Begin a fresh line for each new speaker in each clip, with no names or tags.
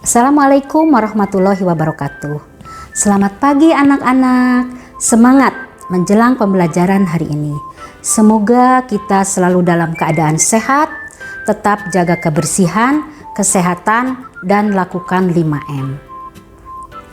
Assalamualaikum warahmatullahi wabarakatuh. Selamat pagi anak-anak. Semangat menjelang pembelajaran hari ini. Semoga kita selalu dalam keadaan sehat, tetap jaga kebersihan, kesehatan, dan lakukan 5M.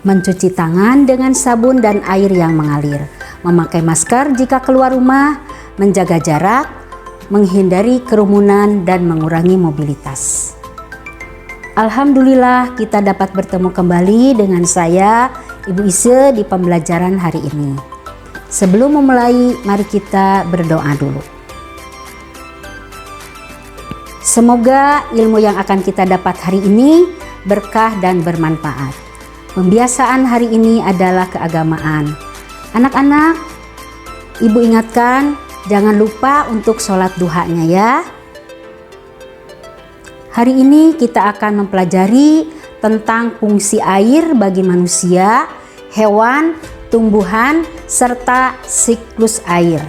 Mencuci tangan dengan sabun dan air yang mengalir, memakai masker jika keluar rumah, menjaga jarak, menghindari kerumunan, dan mengurangi mobilitas. Alhamdulillah kita dapat bertemu kembali dengan saya, Ibu Ise, di pembelajaran hari ini. Sebelum memulai, mari kita berdoa dulu. Semoga ilmu yang akan kita dapat hari ini berkah dan bermanfaat. Pembiasaan hari ini adalah keagamaan. Anak-anak, Ibu ingatkan jangan lupa untuk sholat duhanya ya. Hari ini kita akan mempelajari tentang fungsi air bagi manusia, hewan, tumbuhan, serta siklus air.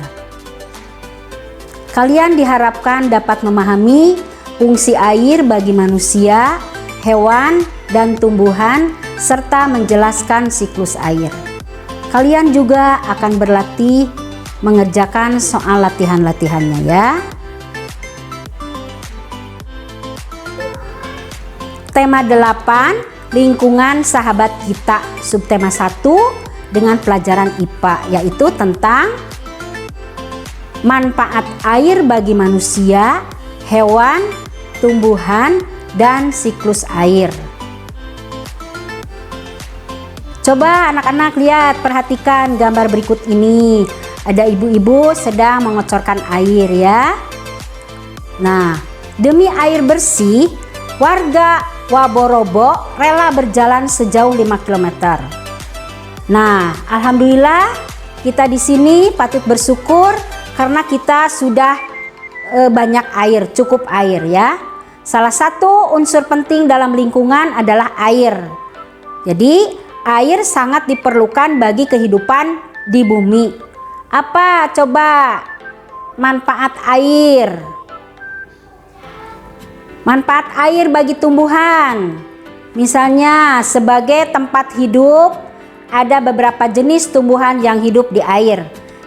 Kalian diharapkan dapat memahami fungsi air bagi manusia, hewan, dan tumbuhan, serta menjelaskan siklus air. Kalian juga akan berlatih mengerjakan soal latihan-latihannya ya. Tema 8, lingkungan sahabat kita, subtema 1 dengan pelajaran IPA, yaitu tentang manfaat air bagi manusia, hewan, tumbuhan, dan siklus air. Coba anak-anak lihat, perhatikan gambar berikut ini. Ada ibu-ibu sedang mengocorkan air ya. Nah, demi air bersih, warga Waborobo rela berjalan sejauh 5 km. Nah, alhamdulillah kita di sini patut bersyukur karena kita sudah banyak air, cukup air ya. Salah satu unsur penting dalam lingkungan adalah air. Jadi, air sangat diperlukan bagi kehidupan di bumi. Apa coba manfaat air? Manfaat air bagi tumbuhan, misalnya sebagai tempat hidup, ada beberapa jenis tumbuhan yang hidup di air.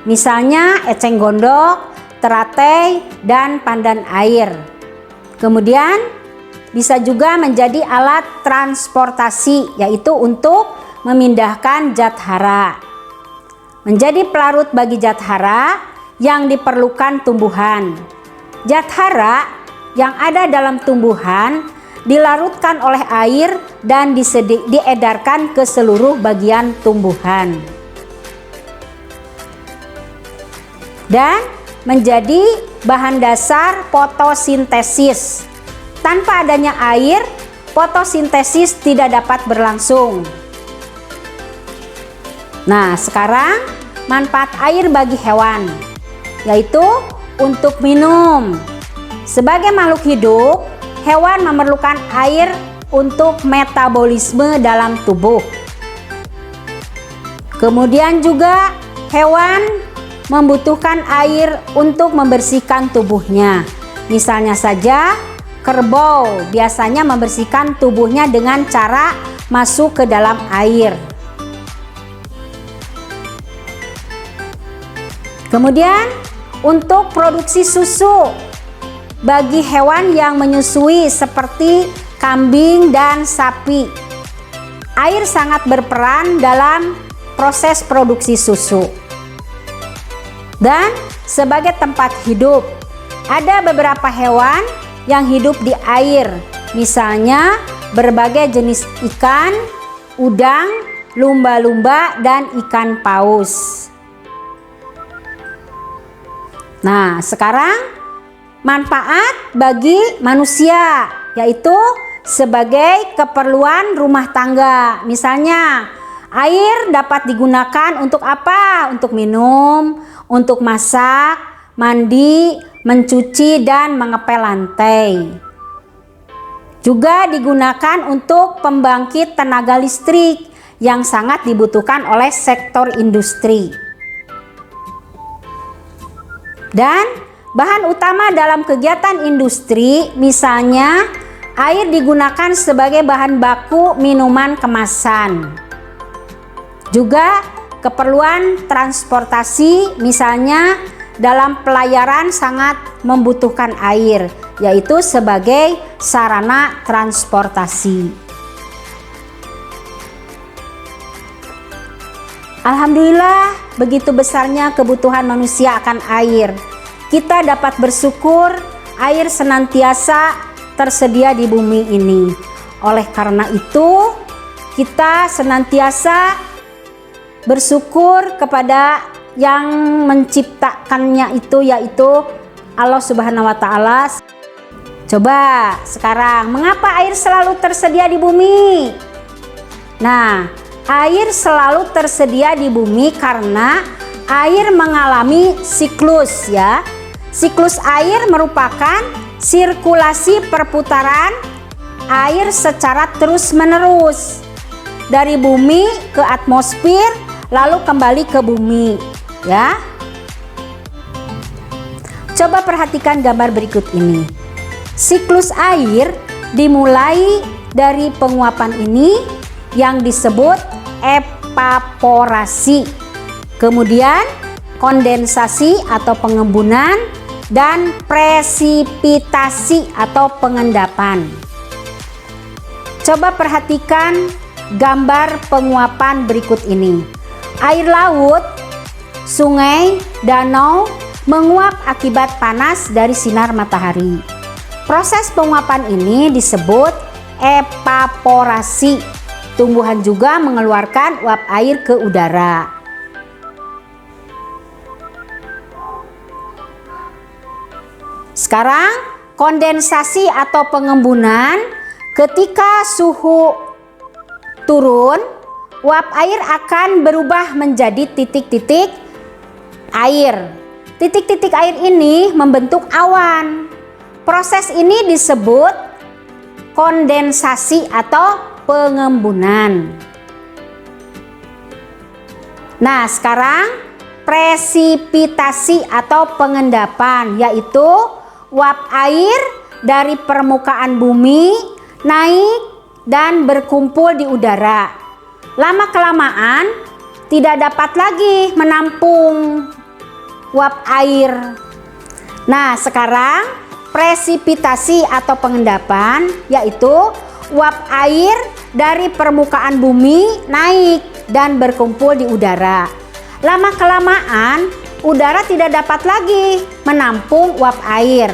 Misalnya eceng gondok, teratai, dan pandan air. Kemudian bisa juga menjadi alat transportasi, yaitu untuk memindahkan zat hara. Menjadi pelarut bagi zat hara yang diperlukan tumbuhan. Zat hara yang ada dalam tumbuhan dilarutkan oleh air dan diedarkan ke seluruh bagian tumbuhan dan menjadi bahan dasar fotosintesis. Tanpa adanya air, fotosintesis tidak dapat berlangsung. Nah, sekarang manfaat air bagi hewan, yaitu untuk minum. Sebagai makhluk hidup, hewan memerlukan air untuk metabolisme dalam tubuh. Kemudian juga hewan membutuhkan air untuk membersihkan tubuhnya. Misalnya saja kerbau biasanya membersihkan tubuhnya dengan cara masuk ke dalam air. Kemudian untuk produksi susu bagi hewan yang menyusui seperti kambing dan sapi, air sangat berperan dalam proses produksi susu. Dan sebagai tempat hidup, ada beberapa hewan yang hidup di air, misalnya berbagai jenis ikan, udang, lumba-lumba, dan ikan paus. Nah, sekarang manfaat bagi manusia, yaitu sebagai keperluan rumah tangga. Misalnya, air dapat digunakan untuk apa? Untuk minum, untuk masak, mandi, mencuci, dan mengepel lantai. Juga digunakan untuk pembangkit tenaga listrik yang sangat dibutuhkan oleh sektor industri. Dan bahan utama dalam kegiatan industri misalnya air digunakan sebagai bahan baku minuman kemasan. Juga keperluan transportasi, misalnya dalam pelayaran sangat membutuhkan air, yaitu sebagai sarana transportasi. Alhamdulillah, begitu besarnya kebutuhan manusia akan air. Kita dapat bersyukur air senantiasa tersedia di bumi ini. Oleh karena itu, kita senantiasa bersyukur kepada yang menciptakannya itu, yaitu Allah Subhanahu wa Ta'ala. Coba sekarang, mengapa air selalu tersedia di bumi? Nah, air selalu tersedia di bumi karena air mengalami siklus, ya. Siklus air merupakan sirkulasi perputaran air secara terus-menerus dari bumi ke atmosfer lalu kembali ke bumi, ya. Coba perhatikan gambar berikut ini. Siklus air dimulai dari penguapan ini yang disebut evaporasi, kemudian kondensasi atau pengembunan, dan presipitasi atau pengendapan. Coba perhatikan gambar penguapan berikut ini. Air laut, sungai, danau menguap akibat panas dari sinar matahari. Proses penguapan ini disebut evaporasi. Tumbuhan juga mengeluarkan uap air ke udara. Sekarang kondensasi atau pengembunan, ketika suhu turun, uap air akan berubah menjadi titik-titik air. Titik-titik air ini membentuk awan. Proses ini disebut kondensasi atau pengembunan. Nah, sekarang presipitasi atau pengendapan, yaitu uap air dari permukaan bumi naik dan berkumpul di udara. Lama-kelamaan tidak dapat lagi menampung uap air. Nah, sekarang presipitasi atau pengendapan, yaitu uap air dari permukaan bumi naik dan berkumpul di udara. Lama-kelamaan udara tidak dapat lagi menampung uap air.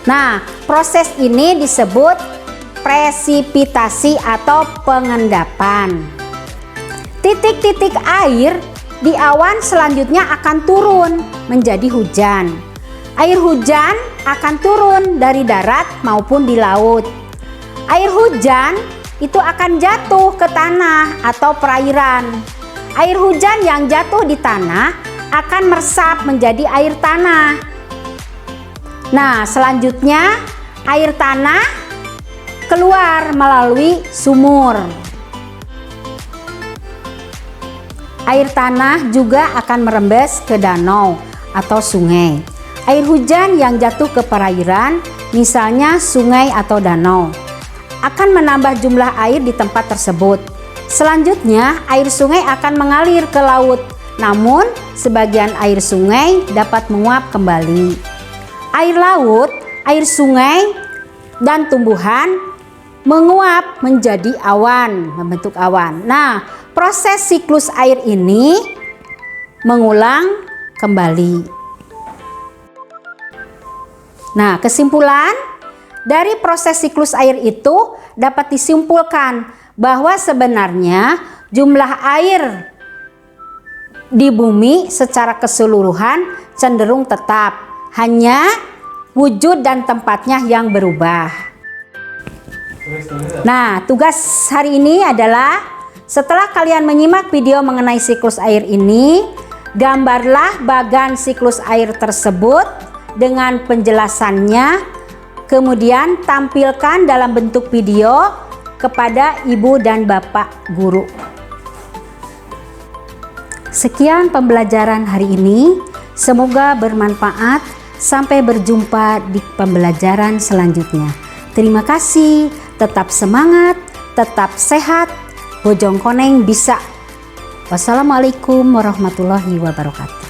Nah, proses ini disebut presipitasi atau pengendapan. Titik-titik air di awan selanjutnya akan turun menjadi hujan. Air hujan akan turun dari darat maupun di laut. Air hujan itu akan jatuh ke tanah atau perairan. Air hujan yang jatuh di tanah akan meresap menjadi air tanah. Nah, selanjutnya air tanah keluar melalui sumur. Air tanah juga akan merembes ke danau atau sungai. Air hujan yang jatuh ke perairan, misalnya sungai atau danau, akan menambah jumlah air di tempat tersebut. Selanjutnya, air sungai akan mengalir ke laut, namun sebagian air sungai dapat menguap kembali. Air laut, air sungai, dan tumbuhan menguap menjadi awan, membentuk awan. Nah, proses siklus air ini mengulang kembali. Nah, kesimpulan dari proses siklus air itu dapat disimpulkan bahwa sebenarnya jumlah air di bumi secara keseluruhan cenderung tetap, hanya wujud dan tempatnya yang berubah. Nah, tugas hari ini adalah setelah kalian menyimak video mengenai siklus air ini, gambarlah bagan siklus air tersebut dengan penjelasannya, kemudian tampilkan dalam bentuk video kepada ibu dan bapak guru. Sekian pembelajaran hari ini, semoga bermanfaat. Sampai berjumpa di pembelajaran selanjutnya. Terima kasih, tetap semangat, tetap sehat, Bojong Koneng bisa. Wassalamualaikum warahmatullahi wabarakatuh.